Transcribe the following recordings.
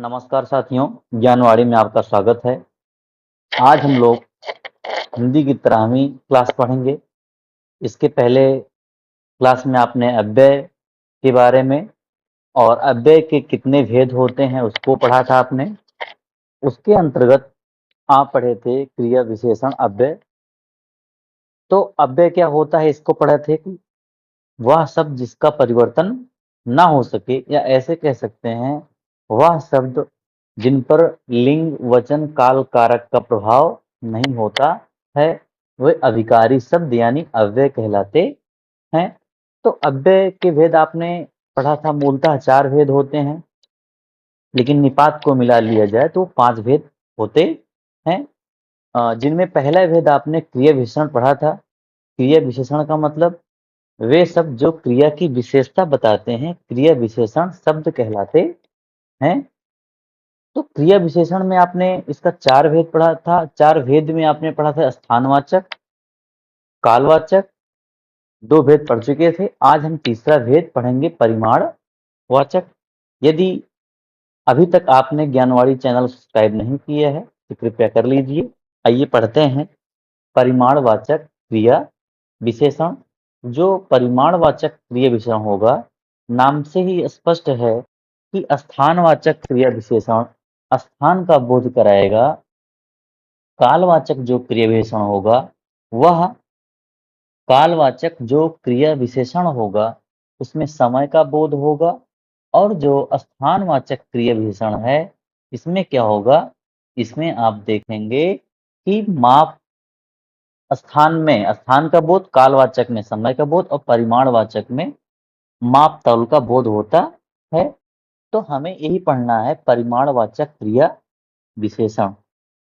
नमस्कार साथियों, ज्ञानवाणी में आपका स्वागत है। आज हम लोग हिंदी की 13वीं क्लास पढ़ेंगे। इसके पहले क्लास में आपने अव्यय के बारे में और अव्यय के कितने भेद होते हैं उसको पढ़ा था आपने। उसके अंतर्गत आप पढ़े थे क्रिया विशेषण अव्यय। तो अव्यय क्या होता है इसको पढ़े थे कि वह शब्द जिसका परिवर्तन ना हो सके, या ऐसे कह सकते हैं वह शब्द जिन पर लिंग वचन काल कारक का प्रभाव नहीं होता है, वे अभिकारी शब्द यानी अव्यय कहलाते हैं। तो अव्यय के भेद आपने पढ़ा था, मूलतः 4 भेद होते हैं, लेकिन निपात को मिला लिया जाए तो 5 भेद होते हैं। जिनमें पहला भेद आपने क्रिया विशेषण पढ़ा था। क्रिया विशेषण का मतलब वे शब्द जो क्रिया की विशेषता बताते हैं, क्रिया विशेषण शब्द कहलाते हैं। तो क्रिया विशेषण में आपने इसका 4 भेद पढ़ा था। 4 भेद में आपने पढ़ा था स्थानवाचक, कालवाचक, 2 भेद पढ़ चुके थे। आज हम तीसरा भेद पढ़ेंगे परिमाणवाचक। यदि अभी तक आपने ज्ञानवाणी चैनल सब्सक्राइब नहीं किया है तो कृपया कर लीजिए। आइए पढ़ते हैं परिमाणवाचक क्रिया विशेषण। जो परिमाणवाचक क्रिया विशेषण होगा, नाम से ही स्पष्ट है कि स्थानवाचक क्रिया विशेषण स्थान का बोध कराएगा। कालवाचक जो क्रिया विशेषण होगा वह कालवाचक जो क्रिया विशेषण होगा उसमें समय का बोध होगा। और जो स्थानवाचक क्रिया विशेषण है इसमें क्या होगा, इसमें आप देखेंगे कि माप स्थान का बोध, कालवाचक में समय का बोध और परिमाणवाचक में माप तौल का बोध होता है। तो हमें यही पढ़ना है परिमाणवाचक क्रिया विशेषण।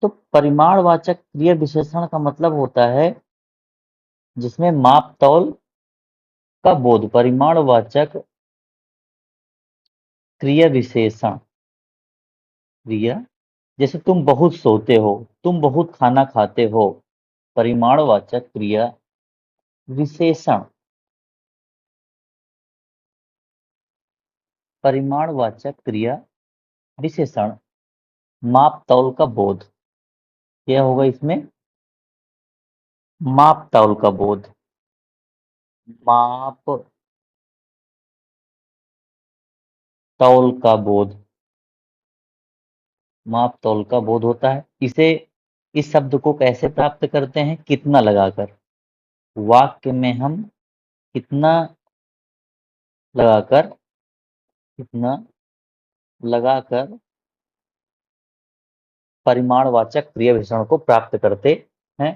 तो परिमाणवाचक क्रिया विशेषण का मतलब होता है जिसमें माप तौल का बोध। परिमाणवाचक क्रिया विशेषण क्रिया, जैसे तुम बहुत सोते हो, तुम बहुत खाना खाते हो। परिमाणवाचक क्रिया विशेषण, परिमाणवाचक क्रिया विशेषण माप तौल का बोध। क्या होगा इसमें, माप तौल का बोध। माप तौल का बोध, माप तौल का बोध होता है। इस शब्द को कैसे प्राप्त करते हैं, कितना लगाकर। वाक्य में हम कितना लगाकर, कितना लगाकर परिमाणवाचक क्रिया विशेषण को प्राप्त करते हैं।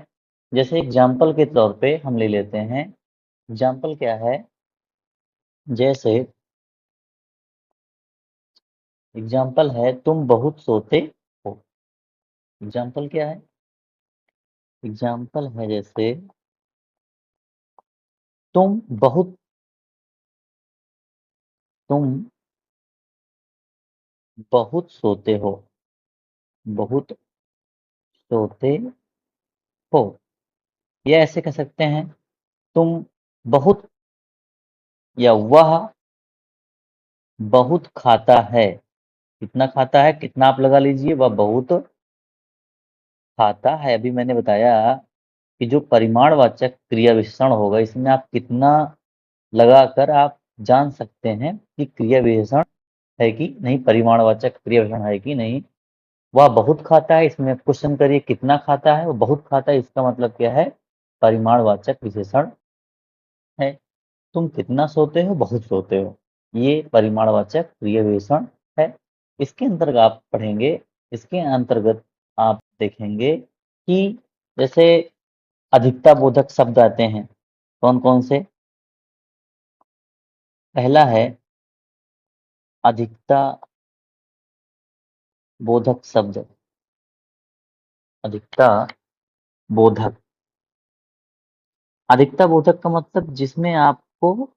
जैसे एग्जाम्पल के तौर पे हम ले लेते हैं। एग्जाम्पल क्या है, जैसे एग्जाम्पल है तुम बहुत सोते हो। एग्जाम्पल क्या है, एग्जाम्पल है जैसे तुम बहुत तुम बहुत सोते हो, बहुत सोते हो। या ऐसे कह सकते हैं तुम बहुत, या वह बहुत खाता है। कितना खाता है, कितना आप लगा लीजिए, वह बहुत खाता है। अभी मैंने बताया कि जो परिमाणवाचक क्रिया विशेषण होगा इसमें आप कितना लगाकर आप जान सकते हैं कि क्रिया विशेषण है कि नहीं, परिमाणवाचक क्रिया विशेषण है कि नहीं। वह बहुत खाता है, इसमें क्वेश्चन करिए कितना खाता है, वो बहुत खाता है, इसका मतलब क्या है, परिमाणवाचक विशेषण है। तुम कितना सोते हो, बहुत सोते हो, ये परिमाणवाचक क्रिया विशेषण है। इसके अंतर्गत आप पढ़ेंगे, इसके अंतर्गत आप देखेंगे कि जैसे अधिकता बोधक शब्द आते हैं। कौन कौन से, पहला है अधिकता बोधक शब्द। अधिकता बोधक, अधिकता बोधक का मतलब जिसमें आपको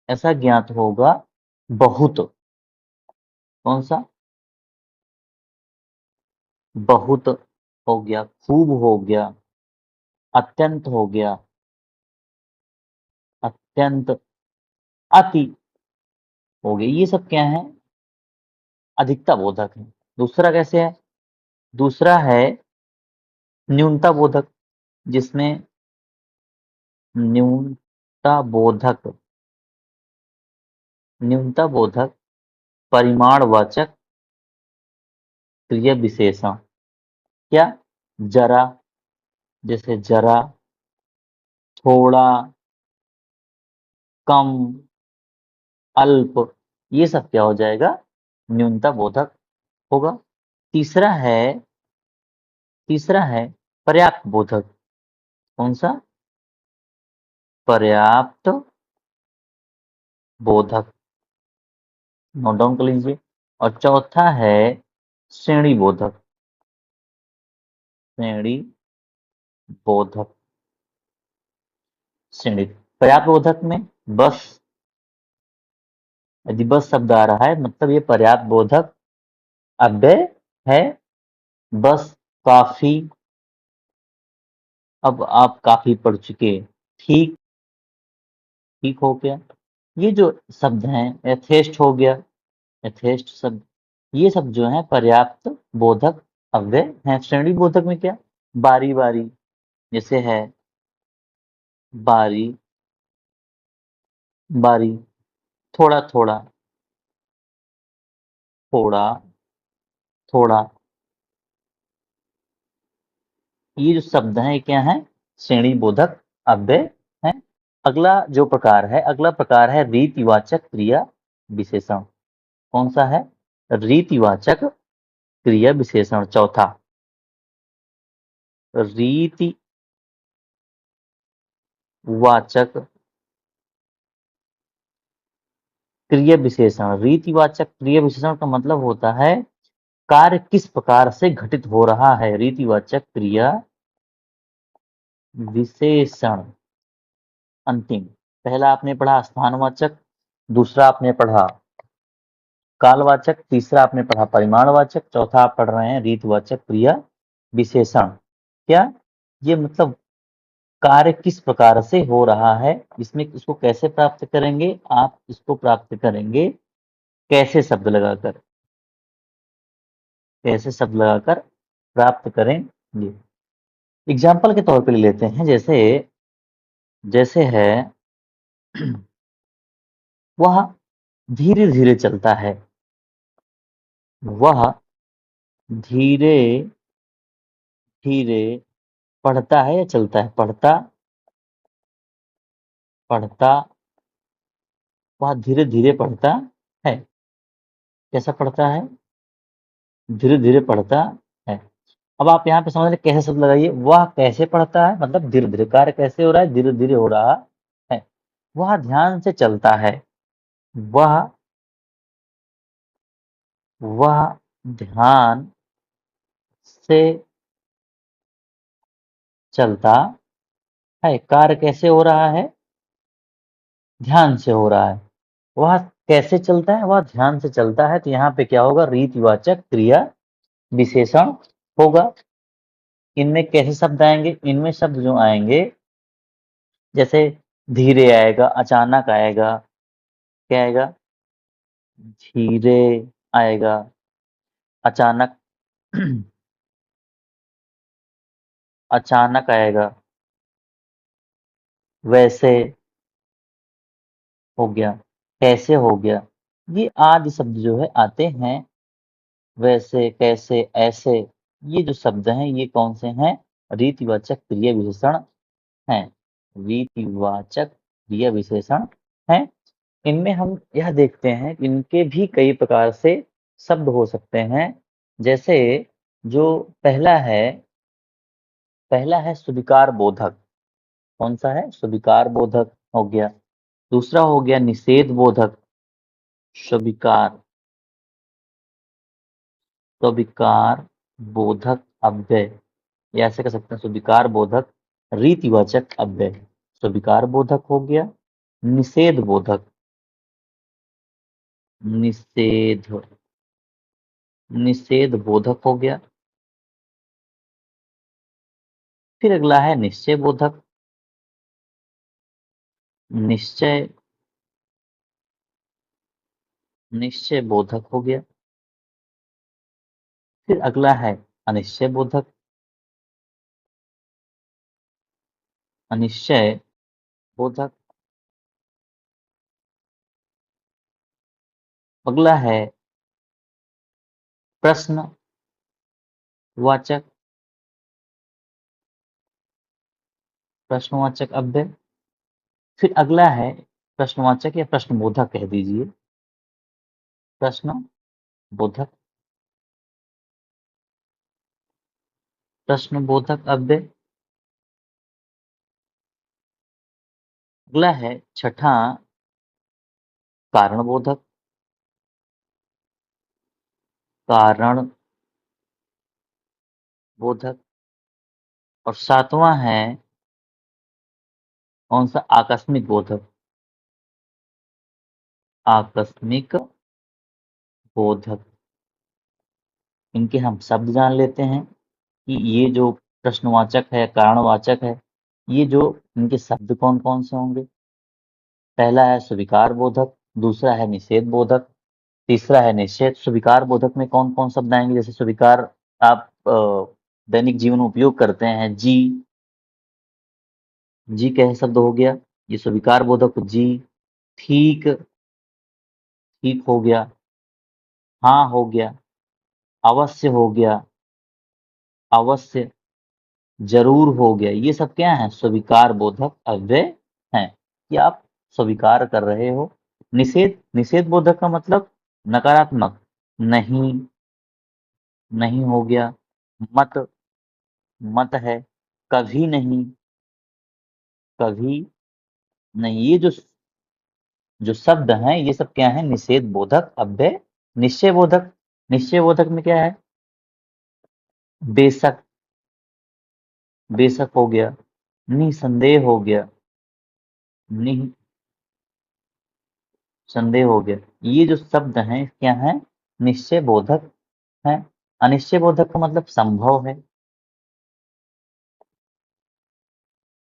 ऐसा ज्ञात होगा बहुत। कौन सा, बहुत हो गया, खूब हो गया, अत्यंत हो गया, अत्यंत, अति हो गया। ये सब क्या है, अधिकता बोधक है। दूसरा कैसे है? दूसरा है न्यूनता बोधक, जिसमें न्यूनता बोधक न्यूनता बोधक परिमाणवाचक क्रिया विशेषण। क्या? जरा, जैसे जरा, थोड़ा, कम, अल्प, ये सब क्या हो जाएगा? न्यूनता बोधक होगा। तीसरा है तीसरा है पर्याप्त बोधक। कौन सा? पर्याप्त बोधक, नोट डाउन कर लीजिए। और चौथा है श्रेणी बोधक। श्रेणी बोधक, श्रेणी। पर्याप्त बोधक में बस, यदि बस शब्द आ रहा है मतलब ये पर्याप्त बोधक अव्यय है। बस, काफी, अब आप काफी पढ़ चुके, ठीक, ठीक हो गया। ये जो शब्द हैं, यथेष्ट हो गया, यथेष्ट शब्द, ये सब जो है पर्याप्त बोधक अव्यय हैं। श्रेणी बोधक में क्या? बारी बारी, जैसे है बारी बारी, थोड़ा थोड़ा, थोड़ा थोड़ा, ये जो शब्द हैं ये क्या हैं? श्रेणी बोधक अव्यय हैं। अगला प्रकार है रीतिवाचक क्रिया विशेषण। कौन सा है? रीतिवाचक क्रिया विशेषण, चौथा। रीतिवाचक क्रिया विशेषण। रीतिवाचक क्रिया विशेषण का मतलब होता है कार्य किस प्रकार से घटित हो रहा है। रीतिवाचक क्रिया विशेषण। अंतिम, पहला आपने पढ़ा स्थानवाचक, दूसरा आपने पढ़ा कालवाचक, तीसरा आपने पढ़ा परिमाणवाचक, चौथा आप पढ़ रहे हैं रीतिवाचक क्रिया विशेषण। क्या? ये मतलब कार्य किस प्रकार से हो रहा है, इसमें इसको कैसे प्राप्त करेंगे? आप इसको प्राप्त करेंगे कैसे शब्द लगाकर, कैसे शब्द लगाकर प्राप्त करेंगे। एग्जाम्पल के तौर पे ले लेते हैं, जैसे जैसे है वह धीरे धीरे चलता है। वह धीरे धीरे पढ़ता है या चलता है? पढ़ता, पढ़ता, वह धीरे धीरे पढ़ता है। कैसा पढ़ता है? धीरे धीरे पढ़ता है। अब आप यहाँ पे समझ रहे कैसे शब्द लगाइए। वह कैसे पढ़ता है मतलब धीरे धीरे, कार्य कैसे हो रहा है? धीरे धीरे हो रहा है। वह ध्यान से चलता है। वह वह ध्यान से चलता है। कार्य कैसे हो रहा है? ध्यान से हो रहा है। वह कैसे चलता है? वह ध्यान से चलता है। तो यहाँ पे क्या होगा? रीतिवाचक क्रिया विशेषण होगा। इनमें कैसे शब्द आएंगे? इनमें शब्द जो आएंगे, जैसे धीरे आएगा, अचानक आएगा। क्या आएगा? धीरे आएगा, अचानक अचानक आएगा, वैसे हो गया, कैसे हो गया। ये आदि शब्द जो है आते हैं। वैसे, कैसे, ऐसे, ये जो शब्द हैं ये कौन से हैं? रीतिवाचक क्रिया विशेषण हैं। रीतिवाचक क्रिया विशेषण हैं। इनमें हम यह देखते हैं कि इनके भी कई प्रकार से शब्द हो सकते हैं। जैसे जो पहला है स्वीकार बोधक। कौन सा है? स्वीकार बोधक हो गया। दूसरा हो गया निषेध बोधक। स्वीकार स्वीकार बोधक अव्यय, या ऐसे कह सकते हैं स्वीकार बोधक रीतिवाचक अव्यय। स्वीकार बोधक हो गया। निषेध बोधक, निषेध निषेध बोधक हो गया। फिर अगला है निश्चय बोधक। निश्चय निश्चय बोधक हो गया। फिर अगला है अनिश्चय बोधक। अनिश्चय बोधक। अगला है प्रश्नवाचक। प्रश्नवाचक अव्यय। फिर अगला है प्रश्नवाचक या प्रश्नबोधक कह दीजिए। प्रश्नबोधक। प्रश्नबोधक अव्यय। अगला है छठा कारणबोधक। कारणबोधक। और सातवां है कौन सा? आकस्मिक बोधक। आकस्मिक बोधक। इनके हम शब्द जान लेते हैं कि ये जो प्रश्नवाचक है, कारणवाचक है, ये जो इनके शब्द कौन कौन से होंगे। पहला है स्वीकार बोधक, दूसरा है निषेध बोधक, तीसरा है निषेध। स्वीकार बोधक में कौन कौन शब्द आएंगे? जैसे स्वीकार आप दैनिक जीवन में उपयोग करते हैं। जी, जी कैसे शब्द हो गया, ये स्वीकार बोधक। जी। ठीक, ठीक हो गया। हाँ हो गया। अवश्य हो गया, अवश्य। जरूर हो गया। ये सब क्या है? स्वीकार बोधक अव्यय हैं कि आप स्वीकार कर रहे हो। निषेध, निषेध बोधक का मतलब नकारात्मक। नहीं, नहीं हो गया। मत, मत है। कभी नहीं, कभी नहीं। ये जो जो शब्द हैं ये सब क्या है? निषेध बोधक अव्यय। निश्चय बोधक। निश्चय बोधक में क्या है? बेशक, बेशक हो गया। निसंदेह हो गया, निसंदेह हो गया। ये जो शब्द हैं क्या है? निश्चय बोधक है। अनिश्चय बोधक का मतलब संभव है।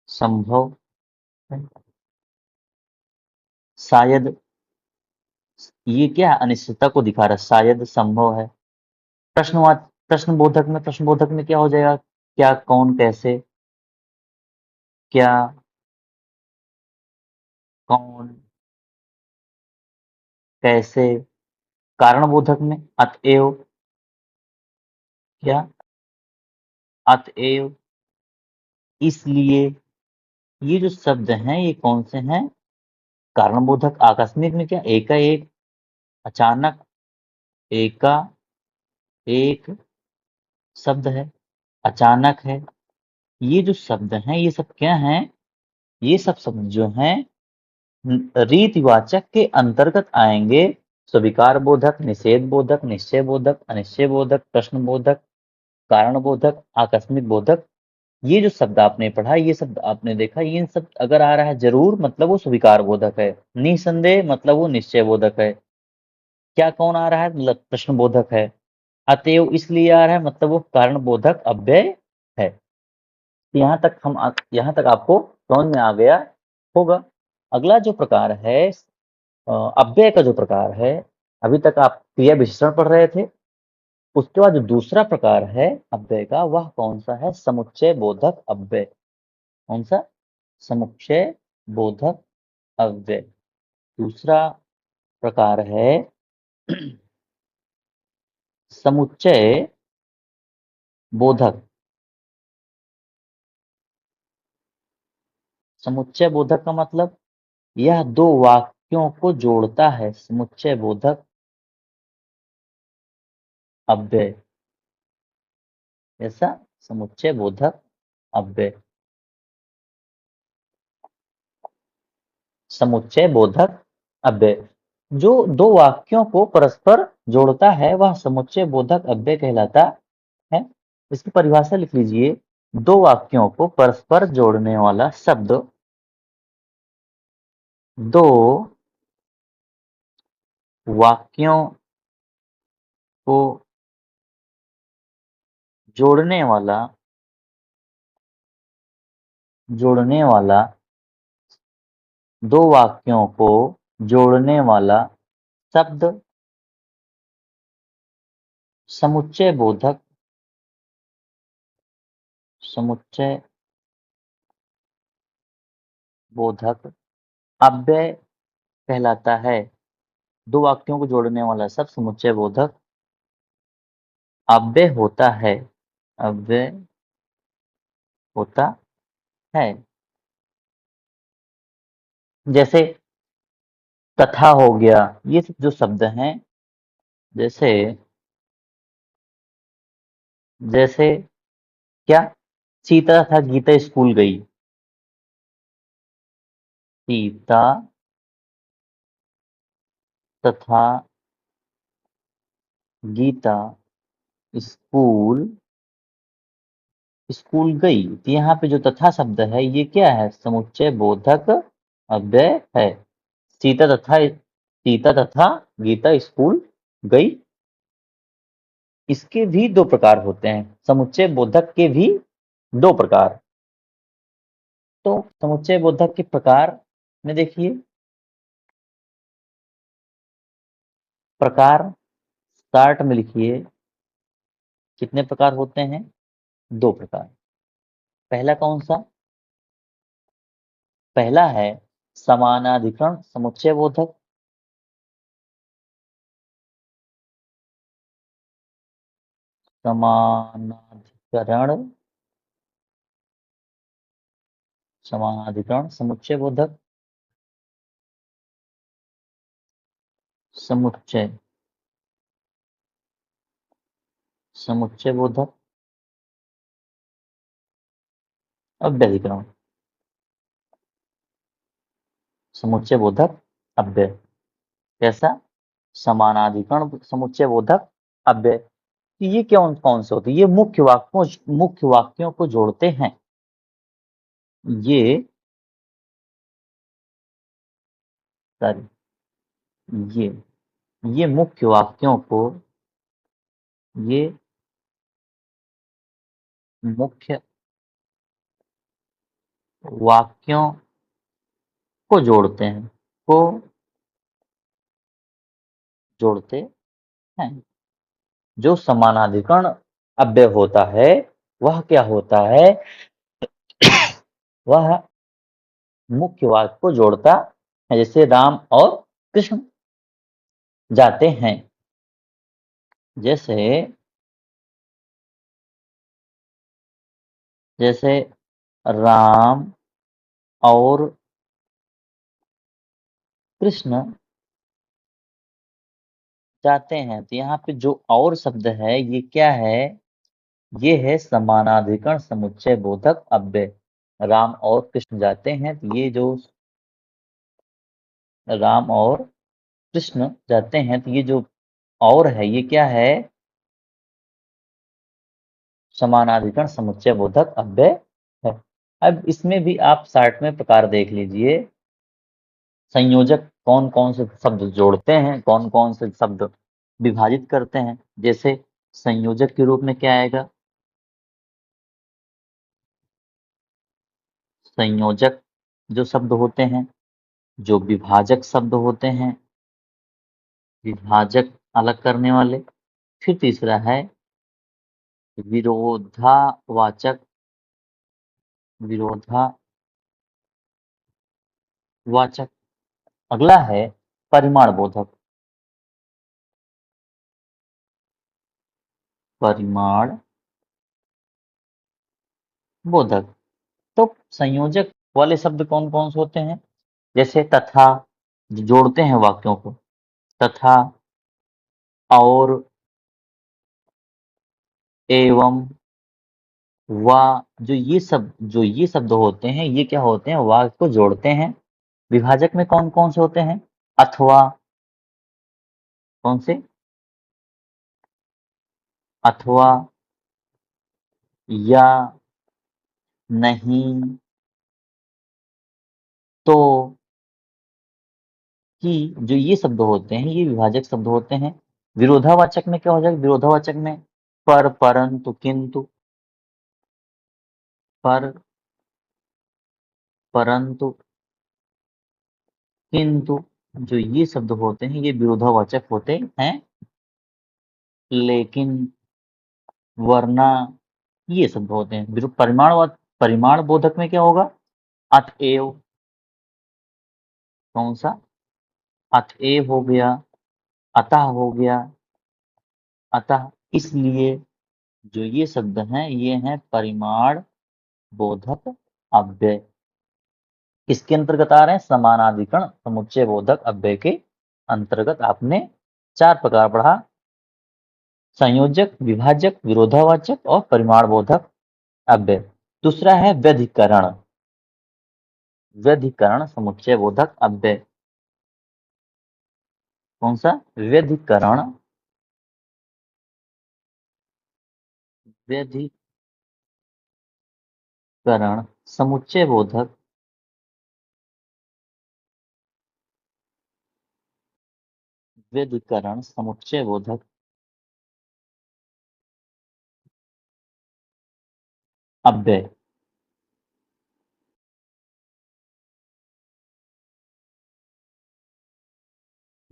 संभव है। शायद, ये क्या है? अनिश्चितता को दिखा रहा है। शायद, संभव है। प्रश्नवाच प्रश्नबोधक में क्या हो जाएगा? क्या, कौन, कैसे। क्या, कौन, कैसे। कारणबोधक में अतएव। क्या? अतएव, इसलिए। ये जो शब्द हैं ये कौन से हैं? कारणबोधक। आकस्मिक में क्या? एकाएक, अचानक। एका एक शब्द है, अचानक है। ये जो शब्द हैं ये सब क्या हैं? ये सब शब्द जो हैं रीतिवाचक के अंतर्गत आएंगे। स्वीकार बोधक, निषेध बोधक, निश्चय बोधक, अनिश्चय बोधक, प्रश्न बोधक, कारण बोधक, आकस्मिक बोधक। ये जो शब्द आपने पढ़ा, ये शब्द आपने देखा, ये शब्द अगर आ रहा है जरूर मतलब वो स्वीकार बोधक है। निसंदेह मतलब वो निश्चय बोधक है। क्या, कौन आ रहा है मतलब प्रश्न बोधक है। अतएव इसलिए आ रहा है मतलब वो कारण बोधक अव्यय है। यहाँ तक यहाँ तक आपको समझ में आ गया होगा। अगला जो प्रकार है अव्यय का जो प्रकार है, अभी तक आप क्रिया विशेषण पढ़ रहे थे। उसके बाद जो दूसरा प्रकार है अव्यय का वह कौन सा है? समुच्चय बोधक अव्यय। कौन सा? समुच्चय बोधक अव्यय। दूसरा प्रकार है समुच्चय बोधक। समुच्चय बोधक का मतलब यह दो वाक्यों को जोड़ता है। समुच्चय बोधक अव्यय। ऐसा समुच्चय बोधक अव्यय। समुच्चय बोधक अव्यय जो दो वाक्यों को परस्पर जोड़ता है वह समुच्चय बोधक अव्यय कहलाता है। इसकी परिभाषा लिख लीजिए। दो वाक्यों को परस्पर जोड़ने वाला शब्द। दो वाक्यों को जोड़ने वाला, जोड़ने वाला, दो वाक्यों को जोड़ने वाला शब्द समुच्चय बोधक, समुच्चय बोधक अव्यय कहलाता है। दो वाक्यों को जोड़ने वाला शब्द समुच्चय बोधक अव्यय होता है। अव्यय होता है। जैसे तथा हो गया, ये सब जो शब्द हैं, जैसे जैसे क्या, सीता तथा गीता स्कूल गई। सीता तथा गीता स्कूल स्कूल गई। तो यहाँ पे जो तथा शब्द है ये क्या है, समुच्चय बोधक अव्यय है। सीता तथा गीता स्कूल गई। इसके भी दो प्रकार होते हैं, समुच्चय बोधक के भी दो प्रकार। तो समुच्चय बोधक के प्रकार में देखिए, प्रकार स्टार्ट में लिखिए, कितने प्रकार होते हैं, दो प्रकार। पहला कौन सा, पहला है समानाधिकरण समुच्चय बोधक। समानाधिकरण समानाधिकरण समुच्चय बोधक। समुच्चय समुच्चय बोधक अव्यधिकरण समुच्चय बोधक अव्यय। कैसा, समानाधिकरण समुच्चय बोधक अव्यय। तो ये कौन कौन से होते हैं, ये मुख्य वाक्यों को जोड़ते हैं। ये सॉरी ये ये मुख्य वाक्यों को ये मुख्य वाक्यों को जोड़ते हैं, को जोड़ते हैं। जो समानाधिकरण अव्यय होता है वह क्या होता है, वह मुख्य वाक्य को जोड़ता है। जैसे राम और कृष्ण जाते हैं। जैसे जैसे राम और कृष्ण जाते हैं। तो यहाँ पे जो और शब्द है ये क्या है, ये है समानाधिकरण समुच्चय बोधक अव्यय। राम और कृष्ण जाते हैं, तो ये जो राम और कृष्ण जाते हैं, तो ये जो और है ये क्या है, समानाधिकरण समुच्चय बोधक अव्यय है। अब इसमें भी आप शार्ट में प्रकार देख लीजिए, संयोजक कौन कौन से शब्द जोड़ते हैं, कौन कौन से शब्द विभाजित करते हैं। जैसे संयोजक के रूप में क्या आएगा, संयोजक जो शब्द होते हैं, जो विभाजक शब्द होते हैं, विभाजक अलग करने वाले। फिर तीसरा है विरोधावाचक, विरोधावाचक। अगला है परिमाण बोधक, परिमाण बोधक। तो संयोजक वाले शब्द कौन कौन से होते हैं, जैसे तथा, जो जोड़ते हैं वाक्यों को, तथा, और, एवं, व, जो ये शब्द होते हैं ये क्या होते हैं, वाक्य को जोड़ते हैं। विभाजक में कौन कौन से होते हैं, अथवा, कौन से, अथवा, या, नहीं, तो, कि, जो ये शब्द होते हैं ये विभाजक शब्द होते हैं। विरोधावाचक में क्या हो जाएगा, विरोधावाचक में पर, परंतु, किंतु, पर, परंतु, किंतु, जो ये शब्द होते हैं ये विरोधावाचक होते हैं। लेकिन, वरना, ये शब्द होते हैं। परिमाण बोधक में क्या होगा? अतएव। कौन सा? अतएव हो गया, अतः हो गया, अतः, इसलिए। जो ये शब्द हैं ये हैं परिमाण बोधक अव्यय। किसके अंतर्गत आ रहे हैं? समानाधिकरण समुच्चय बोधक अव्यय के अंतर्गत। आपने 4 प्रकार पढ़ा: संयोजक, विभाजक, विरोधावाचक और परिमाण बोधक अव्यय। दूसरा है व्यधिकरण। व्यधिकरण समुच्चय बोधक अव्यय। कौन सा? व्यधिकरण। व्यधिकरण समुच्चय बोधक व्यधिकरण समुच्चय बोधक अव्यय।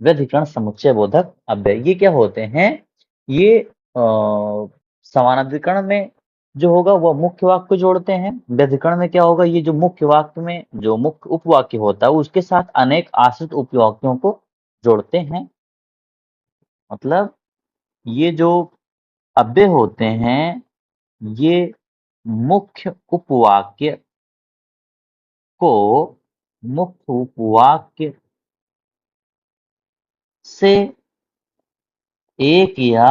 व्यधिकरण समुच्चय बोधक अव्यय, ये क्या होते हैं? ये समानाधिकरण में जो होगा वह मुख्य वाक्य को जोड़ते हैं। व्यधिकरण में क्या होगा? ये जो मुख्य वाक्य में जो मुख्य उपवाक्य होता है उसके साथ अनेक आश्रित उपवाक्यों को जोड़ते हैं। मतलब ये जो अव्यय होते हैं ये मुख्य उपवाक्य को मुख्य उपवाक्य से एक या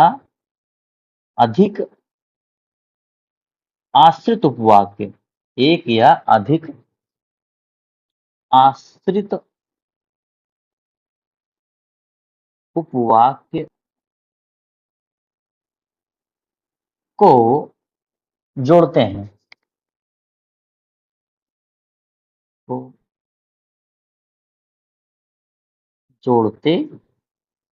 अधिक आश्रित उपवाक्य, एक या अधिक आश्रित उपवाक्य को जोड़ते हैं। को जोड़ते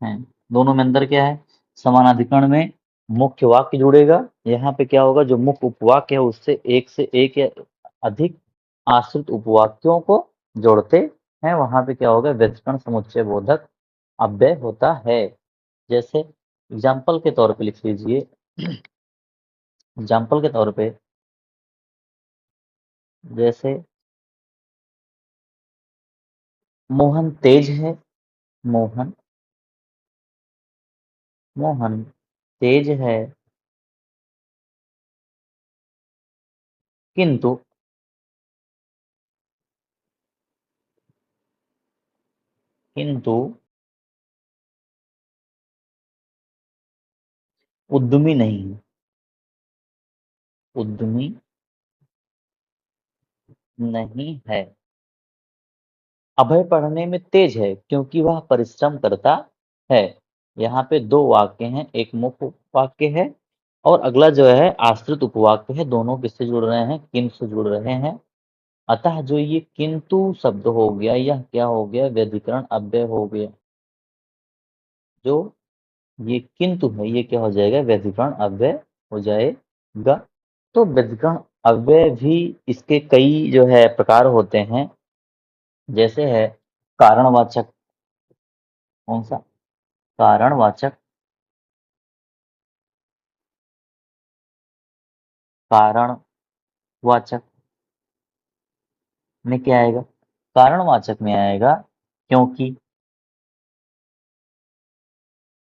हैं। दोनों में अंतर क्या है? समानाधिकरण में मुख्य वाक्य जुड़ेगा, यहाँ पे क्या होगा? जो मुख्य उपवाक्य है उससे एक या अधिक आश्रित उपवाक्यों को जोड़ते हैं, वहां पे क्या होगा? व्यधिकरण समुच्चय बोधक अव्यय होता है। जैसे एग्जाम्पल के तौर पे लिख लीजिए। एग्जाम्पल के तौर पे जैसे मोहन तेज है। मोहन मोहन तेज है, किंतु किंतु उद्यमी नहीं है। उद्यमी नहीं है। अभय पढ़ने में तेज है क्योंकि वह परिश्रम करता है। यहाँ पे 2 वाक्य हैं, एक मुख्य वाक्य है और अगला जो है आश्रित उपवाक्य है। दोनों किससे जुड़ रहे हैं? किंतु से जुड़ रहे हैं। अतः जो ये किंतु शब्द हो गया, यह क्या हो गया? व्यधिकरण अव्यय हो गया। जो ये किंतु है ये क्या हो जाएगा? व्यधिकरण अव्यय हो जाएगा। तो व्यधिकरण अव्यय भी इसके कई जो है प्रकार होते हैं। जैसे है कारणवाचक। कौन सा? कारणवाचक। कारणवाचक में क्या आएगा? कारणवाचक में आएगा क्योंकि।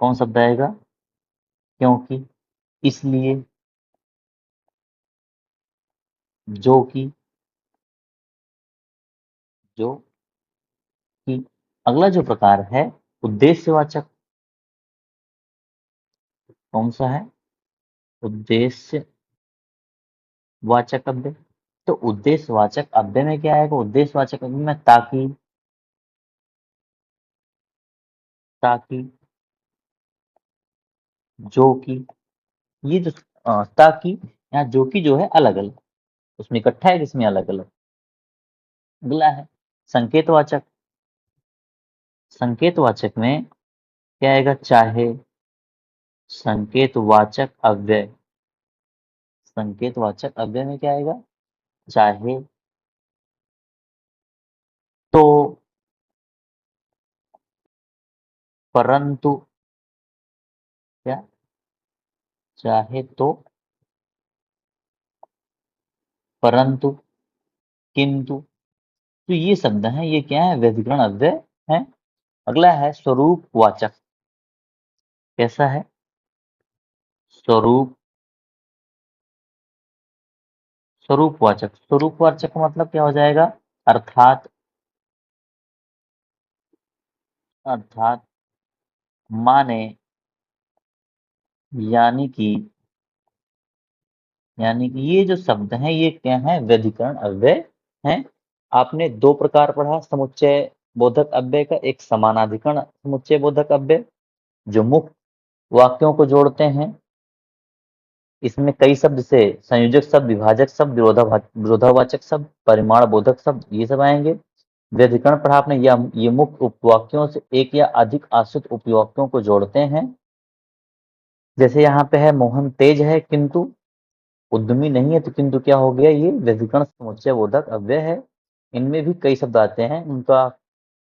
कौन शब्द आएगा? क्योंकि, इसलिए, जो कि। जो कि अगला जो प्रकार है उद्देश्यवाचक। कौन सा है? उद्देश्यवाचक अव्यय। तो उद्देश्यवाचक अव्यय में क्या आएगा? उद्देश्यवाचक अव्यय में ताकि। ताकि, जो कि, ये जो ताकि, यहाँ जो कि जो है अलग अलग, उसमें इकट्ठा है किसमें अलग अलग। अगला है संकेतवाचक। संकेतवाचक में क्या आएगा? चाहे। संकेतवाचक अव्यय। संकेतवाचक अव्यय में क्या आएगा? चाहे, तो, परंतु, क्या, चाहे तो, परंतु, किंतु। तो ये शब्द हैं, ये क्या है? व्यधिकरण अव्यय है। अगला है स्वरूपवाचक। कैसा है? स्वरूप स्वरूपवाचक। स्वरूपवाचक का मतलब क्या हो जाएगा? अर्थात, अर्थात माने, यानी कि, यानी कि ये जो शब्द हैं ये क्या है? व्यधिकरण अव्यय हैं। आपने दो प्रकार पढ़ा समुच्चय बोधक अव्यय का, एक समानाधिकरण समुच्चय बोधक अव्यय जो मुख्य वाक्यों को जोड़ते हैं। इसमें कई शब्द से संयोजक शब्द, विभाजक शब्द, विरोधावाचक शब्द, परिमाण बोधक शब्द ये सब आएंगे। व्यधिकरण पढ़ा आपने, ये मुख्य उपवाक्यों से एक या अधिक आश्रित उपवाक्यों को जोड़ते हैं। जैसे यहाँ पे है मोहन तेज है किंतु उद्यमी नहीं है, तो किंतु क्या हो गया? ये व्यधिकरण समुच्चय बोधक अव्यय है। इनमें भी कई शब्द आते हैं, उनका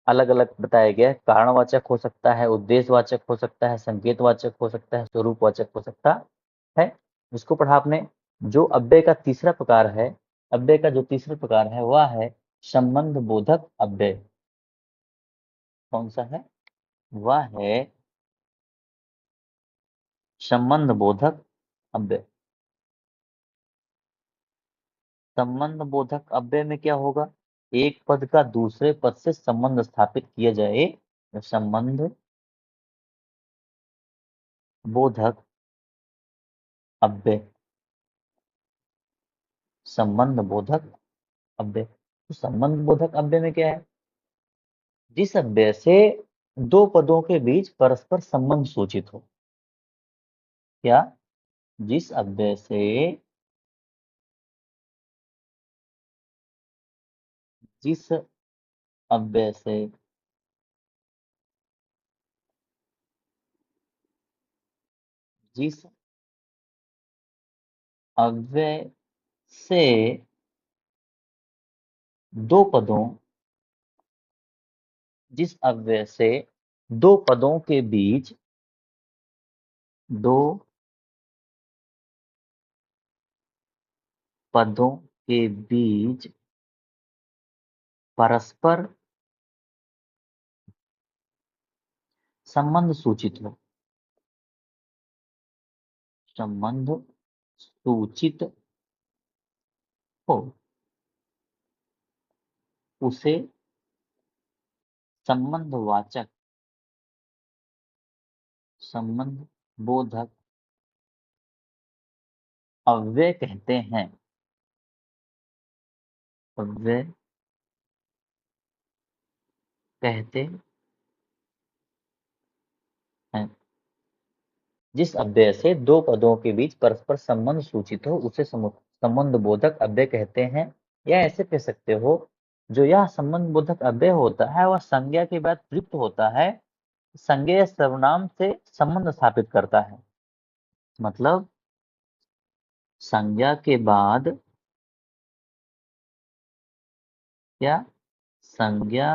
अलग अलग बताया गया है। कारणवाचक हो सकता है, उद्देश्यवाचक हो सकता है, संकेतवाचक हो सकता है, स्वरूपवाचक हो सकता है। इसको पढ़ा आपने। जो अव्यय का तीसरा प्रकार है, अव्यय का जो तीसरा प्रकार है वह है संबंध बोधक अव्यय। कौन सा है? वह है संबंध बोधक अव्यय। संबंध बोधक अव्यय में क्या होगा? एक पद का दूसरे पद से संबंध स्थापित किया जाए तो संबंध बोधक अव्यय। संबंध बोधक अव्यय। तो संबंध बोधक अव्यय में क्या है? जिस अव्यय से दो पदों के बीच परस्पर संबंध सूचित हो। क्या? जिस अव्यय से, जिस अव्यय से जिस अव्यय से दो पदों जिस अव्यय से दो पदों के बीच, दो पदों के बीच परस्पर संबंध सूचित हो, संबंध सूचित हो, उसे संबंधवाचक, संबंध बोधक अव्यय कहते हैं। अव्यय कहते हैं। जिस अव्यय से दो पदों के बीच परस्पर संबंध सूचित हो उसे संबंध बोधक अव्यय कहते हैं। या ऐसे कह सकते हो, जो यह संबंध बोधक अव्यय होता है वह संज्ञा के बाद प्रयुक्त होता है, संज्ञेय सर्वनाम से संबंध स्थापित करता है। मतलब संज्ञा के बाद, क्या? संज्ञा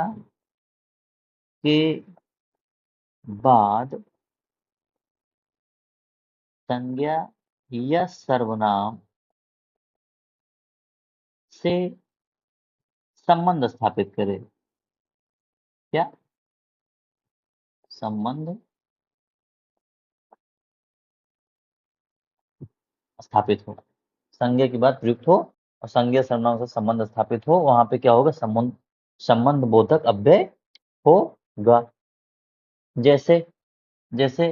के बाद संज्ञा या सर्वनाम से संबंध स्थापित करे। क्या? संबंध स्थापित हो, संज्ञा के बाद प्रयुक्त हो और संज्ञा सर्वनाम से संबंध स्थापित हो, वहां पे क्या होगा? संबंध संबंध बोधक अव्यय होगा। जैसे जैसे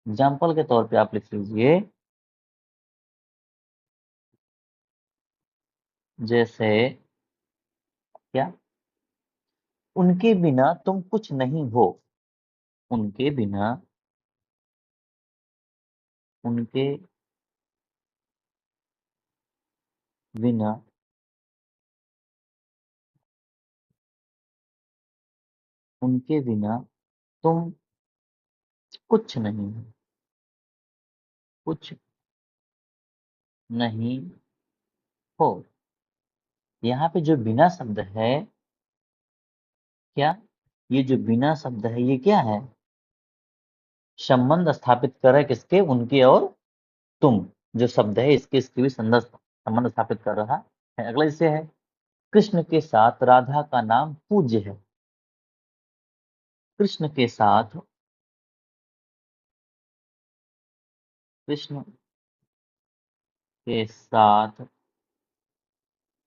एग्जाम्पल के तौर पे आप लिख लीजिए, जैसे क्या? उनके बिना तुम कुछ नहीं हो। उनके बिना, उनके बिना उनके बिना तुम कुछ नहीं हो, कुछ नहीं हो। यहाँ पे जो बिना शब्द है, क्या? ये जो बिना शब्द है ये क्या है? संबंध स्थापित कर रहा है किसके? उनके और तुम जो शब्द है इसके भी संबंध स्थापित कर रहा है। अगला जैसे है, कृष्ण के साथ राधा का नाम पूज्य है। कृष्ण के साथ कृष्ण के साथ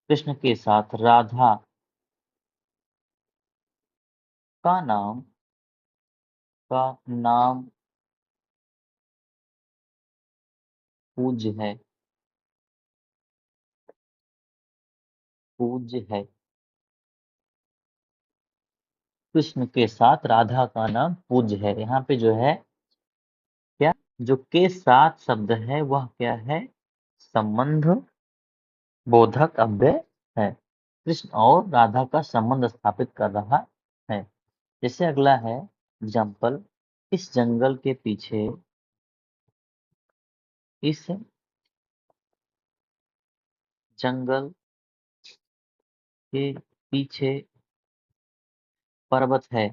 कृष्ण के साथ राधा का नाम का नाम पूज्य है। पूज्य है। कृष्ण के साथ राधा का नाम पूज्य है। यहाँ पे जो है क्या, जो के साथ शब्द है वह क्या है, संबंध बोधक अव्यय है। कृष्ण और राधा का संबंध स्थापित कर रहा है। जैसे अगला है एग्जाम्पल, इस जंगल के पीछे, इस जंगल के पीछे पर्वत है।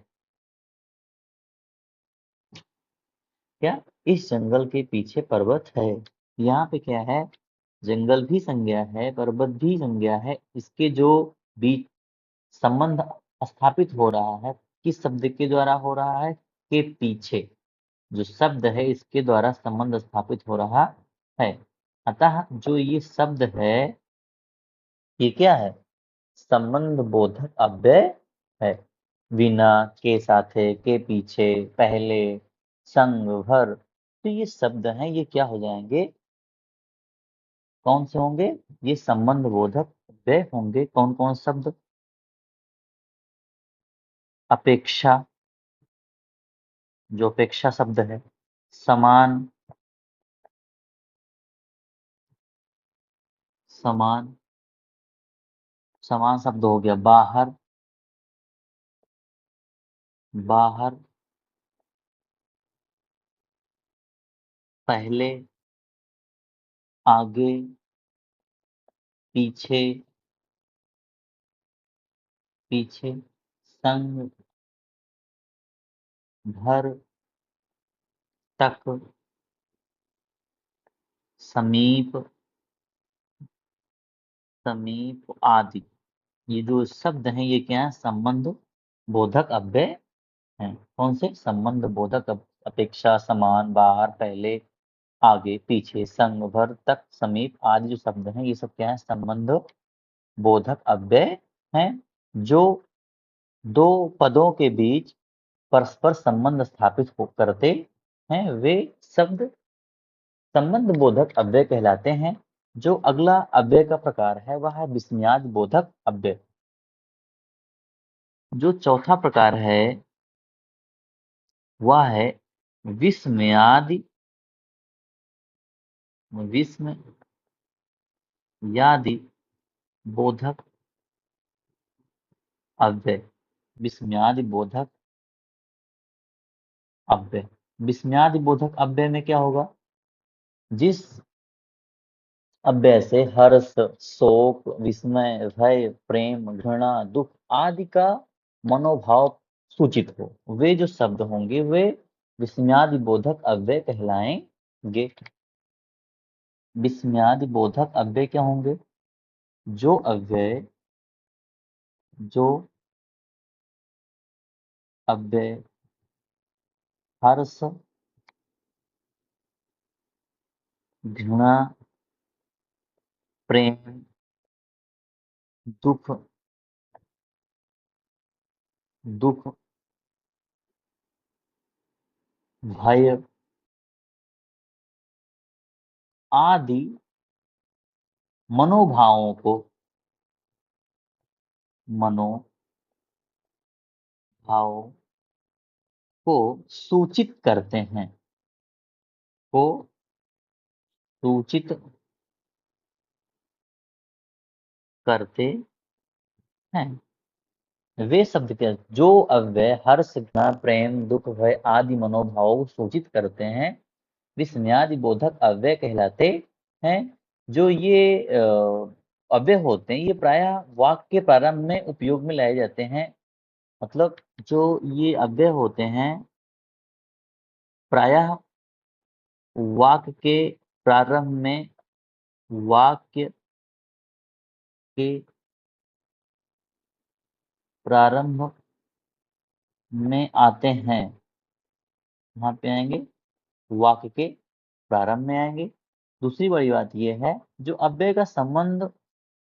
क्या, इस जंगल के पीछे पर्वत है। यहाँ पे क्या है, जंगल भी संज्ञा है, पर्वत भी संज्ञा है। इसके जो बीच संबंध स्थापित हो रहा है, किस शब्द के द्वारा हो रहा है, के पीछे जो शब्द है इसके द्वारा संबंध स्थापित हो रहा है। अतः जो ये शब्द है ये क्या है, संबंध बोधक अव्यय है। बिना, के साथे, के पीछे, पहले, संग, भर, तो ये शब्द हैं, ये क्या हो जाएंगे, कौन से होंगे, ये संबंध बोधक अव्यय होंगे। कौन कौन शब्द, अपेक्षा, जो अपेक्षा शब्द है, समान, समान, समान शब्द हो गया, बाहर, बाहर, पहले, आगे, पीछे, पीछे, संग, भर, तक, समीप, समीप आदि। ये जो शब्द हैं ये क्या है, संबंध बोधक अव्यय हैं। कौन से, संबंध बोधक अपेक्षा, समान, बाहर, पहले, आगे, पीछे, संग, भर, तक, समीप आदि जो शब्द हैं ये सब क्या है, संबंध बोधक अव्यय हैं, जो दो पदों के बीच परस्पर संबंध स्थापित करते हैं, वे शब्द संबंध बोधक अव्यय कहलाते हैं। जो अगला अव्यय का प्रकार है वह है विस्मयादि बोधक अव्यय। जो चौथा प्रकार है वह है विस्मयादि, विस्मयादि बोधक अव्यय। विस्मयादि बोधक अव्यय, विस्मयादि बोधक अव्यय में क्या होगा, जिस अव्यय से हर्ष, शोक, विस्मय, भय, प्रेम, घृणा, दुख आदि का मनोभाव सूचित हो, वे जो शब्द होंगे वे विस्मयादि बोधक अव्यय कहलाएंगे। विस्मयादि बोधक अव्यय क्या होंगे, जो अव्यय, जो अव्यय हर्ष, घृणा, प्रेम, दुख, दुख, भय आदि मनोभावों को, मनोभावों को सूचित करते हैं, को सूचित करते हैं। वे शब्द के जो अव्यय हर्ष, घृणा, प्रेम, दुख, भय आदि मनोभावों को सूचित करते हैं विस्मयादि बोधक अव्यय कहलाते हैं। जो ये अव्यय होते हैं ये प्रायः वाक्य के प्रारंभ में उपयोग में लाए जाते हैं। मतलब जो ये अव्यय होते हैं प्रायः वाक्य के प्रारंभ में वाक्य के प्रारंभ में आते हैं। यहाँ पे आएंगे, वाक्य के प्रारंभ में आएंगे। दूसरी बड़ी बात यह है, जो अव्यय का संबंध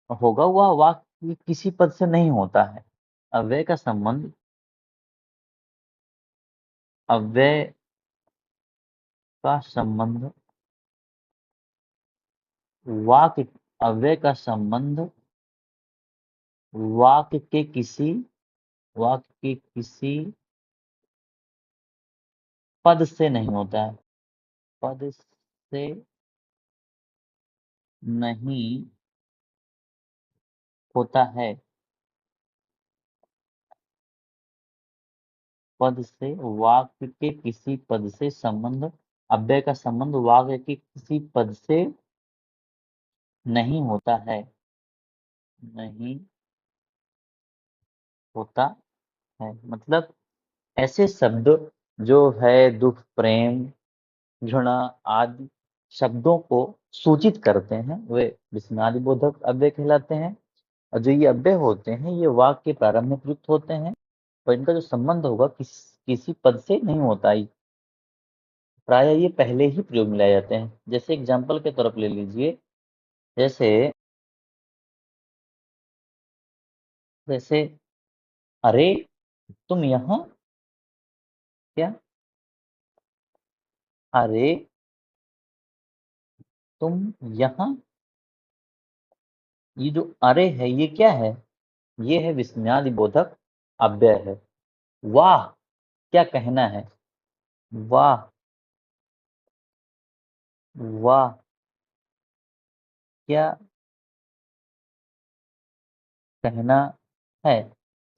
होगा वह वाक्य के किसी पद से नहीं होता है। अव्यय का संबंध अव्यय का संबंध वाक्य अव्यय का संबंध वाक्य के किसी पद से नहीं होता है। पद से नहीं होता है। पद से वाक्य के किसी पद से संबंध अव्यय का संबंध वाक्य के किसी पद से नहीं होता है। नहीं होता है मतलब ऐसे शब्द जो है दुख, प्रेम, घृणा आदि शब्दों को सूचित करते हैं, वे विस्मयादिबोधक अव्यय कहलाते हैं। और जो ये अव्यय होते हैं ये वाक्य के प्रारंभ में प्रयुक्त होते हैं और इनका जो संबंध होगा किसी पद से नहीं होता ही। प्राय ये पहले ही प्रयोग में लाए जाते हैं। जैसे एग्जाम्पल के तौर पर ले लीजिए, जैसे जैसे अरे तुम यहाँ क्या, अरे तुम यहाँ, ये जो अरे है ये क्या है, ये है विस्मयादिबोधक अव्यय है। वाह क्या कहना है, वाह वाह क्या कहना है।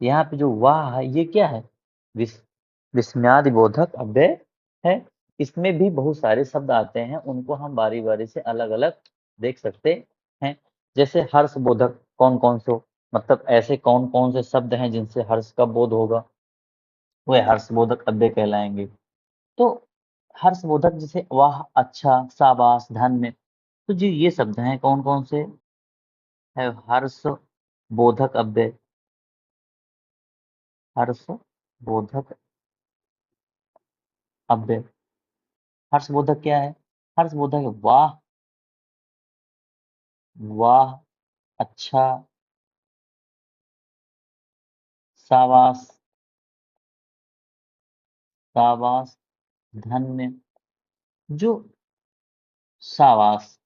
यहाँ पे जो वाह है ये क्या है, विस, विस्मयादिबोधक अव्यय है। इसमें भी बहुत सारे शब्द आते हैं, उनको हम बारी बारी से अलग अलग देख सकते हैं। जैसे हर्षबोधक कौन कौन से, मतलब ऐसे कौन कौन से शब्द हैं जिनसे हर्ष का बोध होगा, वे हर्षबोधक अव्यय कहलाएंगे। तो हर्षबोधक जैसे वाह, अच्छा, शाबाश, धन्य, तो जी ये शब्द हैं कौन कौन से है, हर्ष बोधक अव्यय। हर्ष बोधक अव्यय, हर्षबोधक क्या है, हर्षबोधक है वाह, वाह, अच्छा, शाबाश, शाबाश, धन्य। जो शाबाश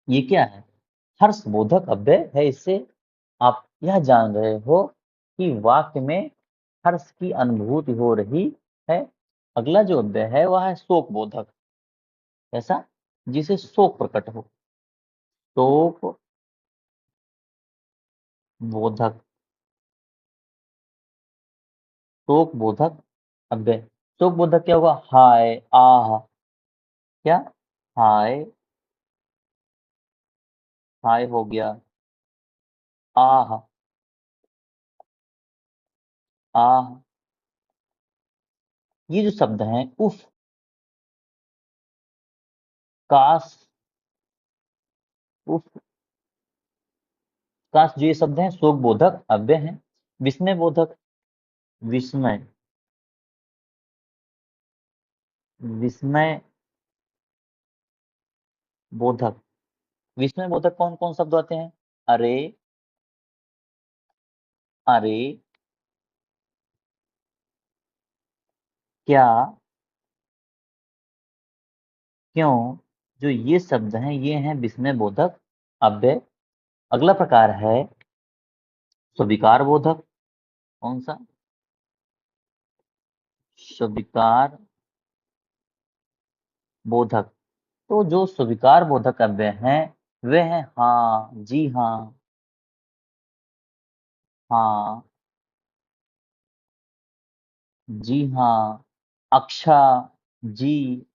ये क्या है, हर्षबोधक अव्यय है। इससे आप यह जान रहे हो कि वाक्य में हर्ष की अनुभूति हो रही है। अगला जो अव्यय है वह है शोक बोधक। ऐसा जिसे शोक प्रकट हो, शोक बोधक, शोक बोधक अव्यय। शोक बोधक क्या होगा, हाय, आह, क्या, हाय, हाय हो गया, आह, आह, ये जो शब्द हैं, उफ, काश, उफ, काश, जो ये शब्द हैं शोक बोधक अव्यय हैं। विस्मय बोधक, विस्मय, विस्मय बोधक, विस्मय बोधक कौन कौन शब्द आते हैं, अरे, अरे, क्या, क्यों, जो ये शब्द हैं ये हैं विस्मय बोधक अव्यय। अगला प्रकार है स्वीकार बोधक। कौन सा, स्वीकार बोधक। तो जो स्वीकार बोधक अव्यय हैं वे हैं हाँ, जी हाँ, हाँ, जी हाँ, अक्षा, जी,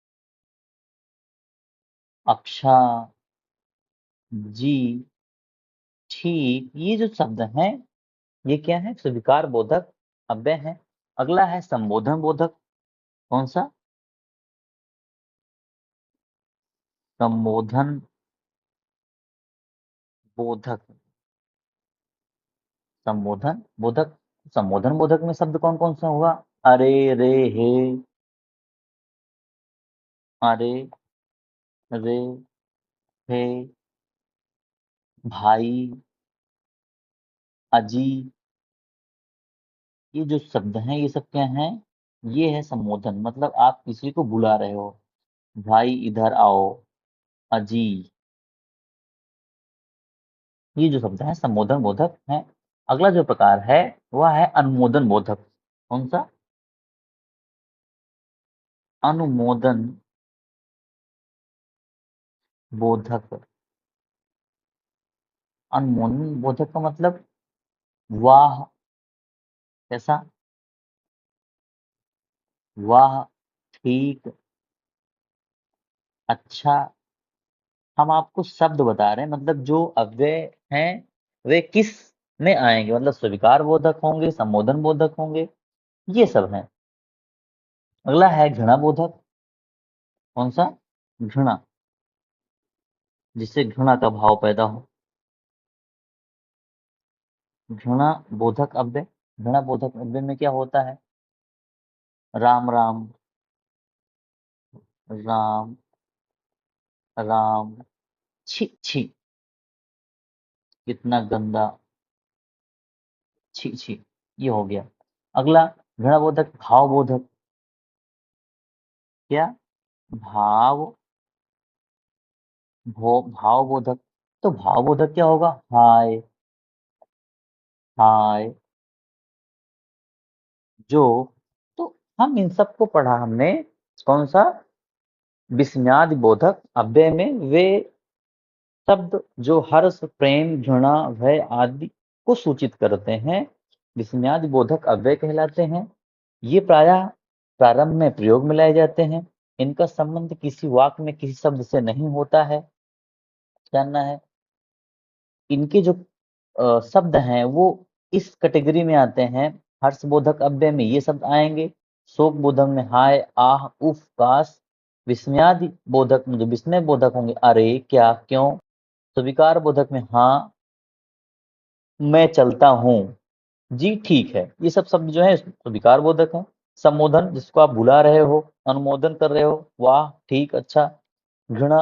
अक्षा, जी, ठीक, ये जो शब्द हैं ये क्या है, स्वीकार बोधक अव्यय है। अगला है संबोधन बोधक। कौन सा, संबोधन बोधक। संबोधन बोधक। संबोधन बोधक में शब्द कौन कौन सा हुआ? अरे, रे, हे, अरे, रे, हे, भाई, अजी। ये जो शब्द हैं ये सब क्या हैं? ये है संबोधन, मतलब आप किसी को बुला रहे हो, भाई इधर आओ, अजी। ये जो शब्द है संबोधन बोधक है। अगला जो प्रकार है वह है अनुमोदन बोधक। कौन सा? अनुमोदन बोधक। अनुमोदन बोधक का मतलब वाह, कैसा? वाह, ठीक, अच्छा। हम आपको शब्द बता रहे हैं, मतलब जो अव्यय हैं वे किस में आएंगे, मतलब स्वीकार बोधक होंगे, संबोधन बोधक होंगे, ये सब हैं। अगला है घृणा बोधक। कौन सा? घृणा, जिससे घृणा का भाव पैदा हो। घृणा बोधक अव्यय। घृणा बोधक अव्यय में क्या होता है? राम राम, राम, राम, छी छी, कितना गंदा, छी छी, ये हो गया। अगला घृणा बोधक भाव बोधक। क्या? भाव, भाव बोधक। तो भाव बोधक क्या होगा? हाय, हाय, जो। तो हम इन सबको पढ़ा हमने। कौन सा? विस्मयादि बोधक अव्यय में वे शब्द जो हर्ष, प्रेम, घृणा, भय आदि को सूचित करते हैं, विस्मयादि बोधक अव्यय कहलाते हैं। ये प्रायः प्रारंभ में प्रयोग में लाए जाते हैं। इनका संबंध किसी वाक्य में किसी शब्द से नहीं होता है। जानना है? इनके जो शब्द हैं वो इस कैटेगरी में आते हैं। हर्षबोधक अव्यय में ये शब्द आएंगे। शोक बोधक में हाय, आह, उफ, काश। विस्मयादि बोधक में जो विस्मय बोधक होंगे, अरे, क्या, क्यों। स्वीकार बोधक में हाँ, मैं चलता हूँ, जी, ठीक है। ये सब शब्द जो है स्वीकार बोधक है। संबोधन, जिसको आप बुला रहे हो, अनुमोदन कर रहे हो, वाह, ठीक, अच्छा। घृणा,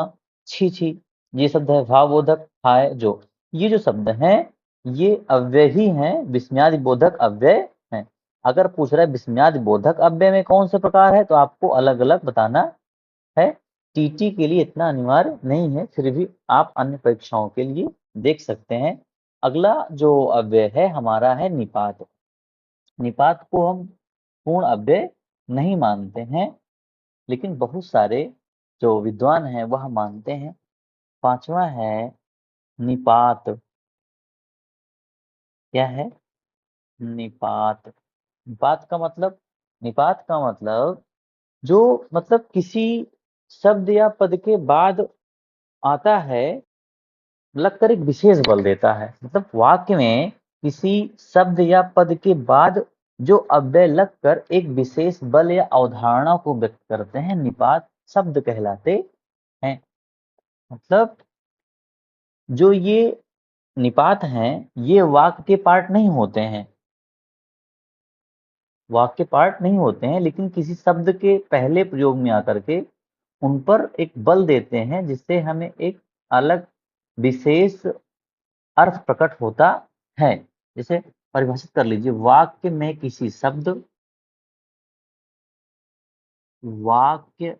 छी छी, ये शब्द है भावबोधक, हाय, जो। ये जो शब्द हैं ये अव्यय ही हैं, विस्मयादि बोधक अव्यय हैं। अगर पूछ रहा है विस्मयादि बोधक अव्यय में कौन से प्रकार है, तो आपको अलग अलग बताना है। टीटी के लिए इतना अनिवार्य नहीं है, फिर भी आप अन्य परीक्षाओं के लिए देख सकते हैं। अगला जो अव्यय है हमारा है निपात। निपात को हम पूर्ण अव्यय नहीं मानते हैं, लेकिन बहुत सारे जो विद्वान हैं वह मानते हैं। पांचवा है निपात। क्या है? निपात। निपात का मतलब, निपात का मतलब जो, मतलब किसी शब्द या पद के बाद आता है, लगकर एक विशेष बल देता है। मतलब वाक्य में किसी शब्द या पद के बाद जो अव्यय लगकर एक विशेष बल या अवधारणा को व्यक्त करते हैं, निपात शब्द कहलाते हैं। मतलब जो ये निपात हैं ये वाक्य के पार्ट नहीं होते हैं, वाक्य पार्ट नहीं होते हैं, लेकिन किसी शब्द के पहले प्रयोग में आकर के उन पर एक बल देते हैं, जिससे हमें एक अलग विशेष अर्थ प्रकट होता है। जैसे परिभाषित कर लीजिए, वाक्य में किसी शब्द, वाक्य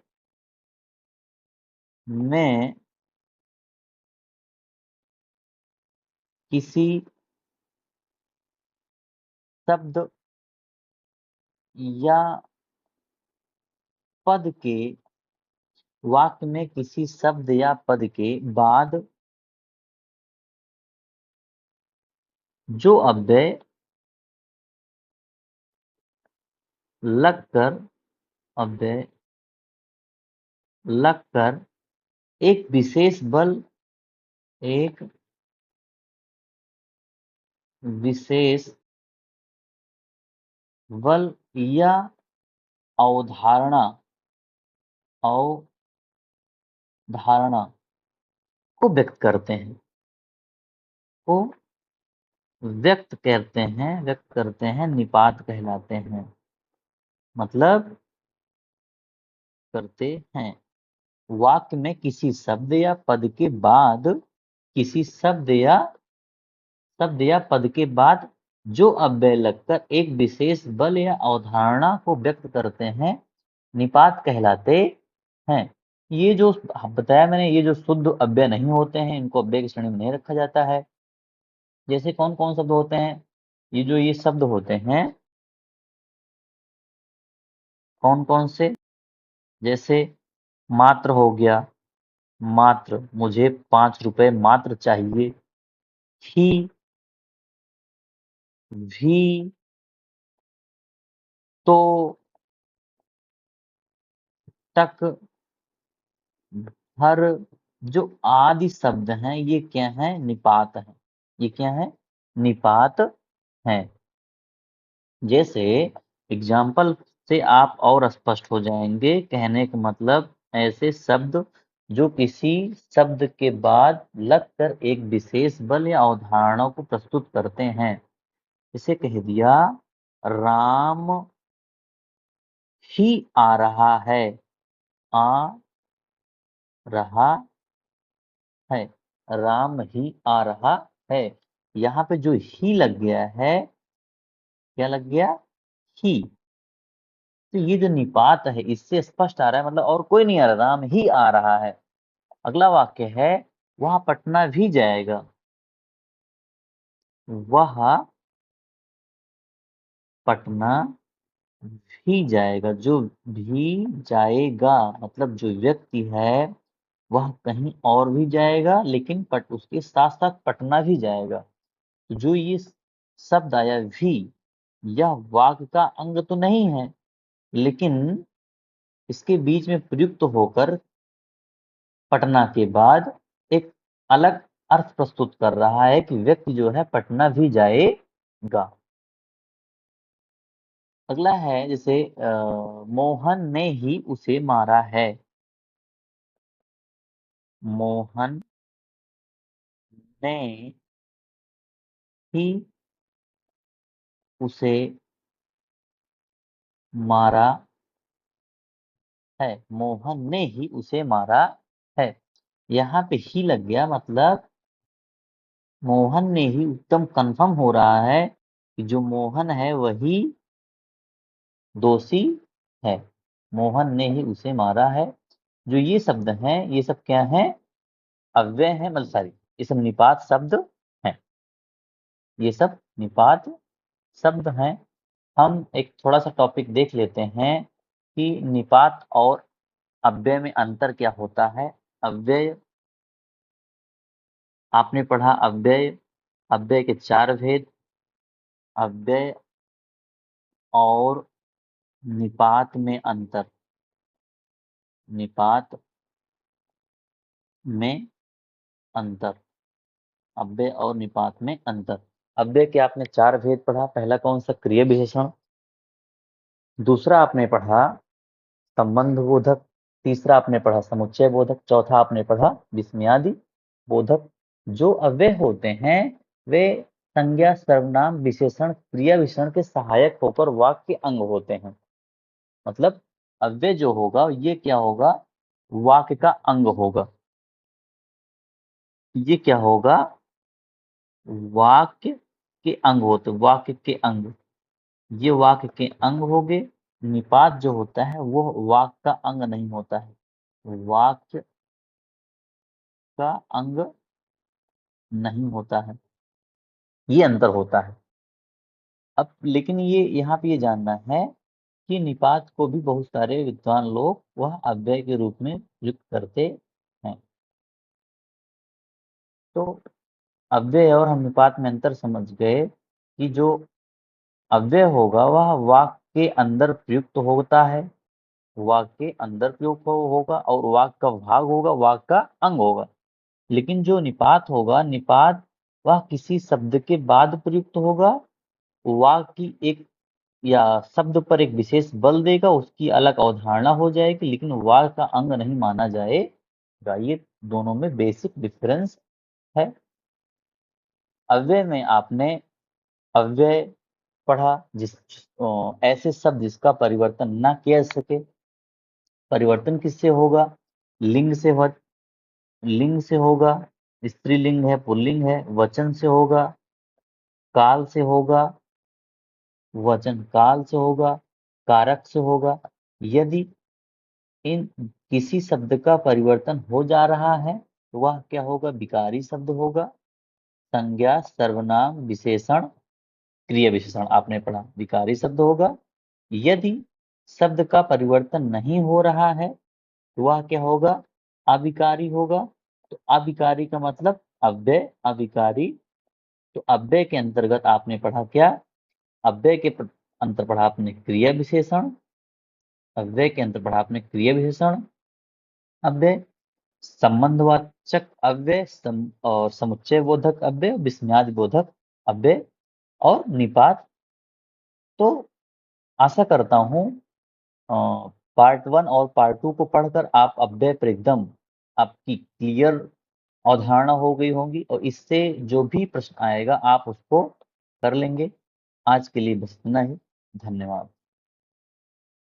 में किसी शब्द या पद के, वाक्य में किसी शब्द या पद के बाद जो अव्यय लगकर, अव्यय लगकर एक विशेष बल, एक विशेष बल या अवधारणा, धारणा को व्यक्त करते हैं, को व्यक्त करते हैं, निपात कहलाते हैं। मतलब करते हैं। वाक्य में किसी शब्द या पद के बाद किसी शब्द या पद के बाद जो अव्यय लगकर एक विशेष बल या अवधारणा को व्यक्त करते हैं, निपात कहलाते हैं। ये जो बताया मैंने, ये जो शुद्ध अव्यय नहीं होते हैं, इनको अव्यय की श्रेणी में नहीं रखा जाता है। जैसे कौन कौन शब्द होते हैं? ये शब्द होते हैं, कौन कौन से? जैसे मात्र हो गया, मात्र, मुझे 5 रुपए मात्र चाहिए। ही, भी, तो, तक, हर, जो आदि शब्द हैं, ये क्या हैं? निपात हैं। ये क्या है? निपात हैं। जैसे एग्जाम्पल से आप और स्पष्ट हो जाएंगे। कहने का मतलब, ऐसे शब्द जो किसी शब्द के बाद लगकर एक विशेष बल या अवधारणा को प्रस्तुत करते हैं। इसे कह दिया, राम ही आ रहा है। आ रहा है, राम ही आ रहा है। यहाँ पे जो ही लग गया है, क्या लग गया? ही। तो ये जो निपात है, इससे स्पष्ट आ रहा है, मतलब और कोई नहीं आ रहा, राम ही आ रहा है। अगला वाक्य है, वह पटना भी जाएगा। वह पटना भी जाएगा। जो भी जाएगा, मतलब जो व्यक्ति है वह कहीं और भी जाएगा, लेकिन उसके साथ साथ पटना भी जाएगा। तो जो ये शब्द आया भी, यह वाक्य का अंग तो नहीं है, लेकिन इसके बीच में प्रयुक्त होकर पटना के बाद एक अलग अर्थ प्रस्तुत कर रहा है कि व्यक्ति जो है पटना भी जाएगा। अगला है, जैसे मोहन ने ही उसे मारा है। मोहन ने ही उसे मारा है। मोहन ने ही उसे मारा है। यहाँ पे ही लग गया, मतलब मोहन ने ही, एकदम कंफर्म हो रहा है कि जो मोहन है वही दोषी है। मोहन ने ही उसे मारा है। जो ये शब्द हैं, ये सब क्या हैं? अव्यय हैं, मतलब सॉरी, ये सब निपात शब्द हैं। ये सब निपात शब्द हैं। हम एक थोड़ा सा टॉपिक देख लेते हैं कि निपात और अव्यय में अंतर क्या होता है। अव्यय, आपने पढ़ा अव्यय, अव्यय के 4 भेद, अव्यय और निपात में अंतर, निपात में अंतर, अव्यय और निपात में अंतर। अव्यय के आपने 4 भेद पढ़ा। पहला कौन सा? क्रिया विशेषण। दूसरा आपने पढ़ा संबंध बोधक। तीसरा आपने पढ़ा समुच्चय बोधक। चौथा आपने पढ़ा विस्मयादि बोधक। जो अव्यय होते हैं, वे संज्ञा, सर्वनाम, विशेषण, क्रिया विशेषण के सहायक होकर वाक्य के अंग होते हैं। मतलब अव्यय जो होगा, ये क्या होगा? वाक्य का अंग होगा। ये क्या होगा? वाक्य के अंग होते, वाक्य के अंग। ये वाक्य के अंग हो गए। निपात जो होता है वो वाक्य का अंग नहीं होता है, वाक्य का अंग नहीं होता है। ये अंतर होता है। अब लेकिन ये यहाँ पे ये जानना है कि निपात को भी बहुत सारे विद्वान लोग वह अव्यय के रूप में प्रयुक्त करते हैं। तो अव्यय और हम निपात में अंतर समझ गए कि जो अव्यय होगा वह वाक्य के अंदर प्रयुक्त होता है, वाक्य के अंदर प्रयुक्त होगा, और वाक्य का भाग होगा, वाक्य का अंग होगा। लेकिन जो निपात होगा, निपात वह किसी शब्द के बाद प्रयुक्त होगा, वाक्य की एक या शब्द पर एक विशेष बल देगा, उसकी अलग अवधारणा हो जाएगी, लेकिन वाक्य का अंग नहीं माना जाएगा। ये दोनों में बेसिक डिफरेंस है। अव्यय में आपने अव्यय पढ़ा, ऐसे शब्द जिसका परिवर्तन ना किया जा सके। परिवर्तन किससे होगा? लिंग से लिंग से होगा, स्त्रीलिंग है पुल्लिंग है, वचन से होगा, काल से होगा, वचन काल से होगा, कारक से होगा। यदि इन किसी शब्द का परिवर्तन हो जा रहा है तो वह क्या होगा? विकारी शब्द होगा। संज्ञा, सर्वनाम, विशेषण, क्रिया विशेषण आपने पढ़ा, विकारी शब्द होगा। यदि शब्द का परिवर्तन नहीं हो रहा है तो वह क्या होगा? अविकारी होगा। तो अविकारी का मतलब अव्यय, अविकारी। तो अव्यय के अंतर्गत आपने पढ़ा क्या? अव्यय के अंतर पढ़ा आपने क्रिया विशेषण। अव्यय के अंतर पढ़ा आपने क्रिया विशेषण, अव्यय, संबंधवाचक अव्यय, और समुच्चय बोधक अव्यय, विस्मयादि बोधक अव्यय और निपात। तो आशा करता हूँ पार्ट 1 और पार्ट 2 को पढ़कर आप अव्यय पर एकदम आपकी क्लियर अवधारणा हो गई होंगी और इससे जो भी प्रश्न आएगा आप उसको कर लेंगे। आज के लिए बस इतना ही। धन्यवाद।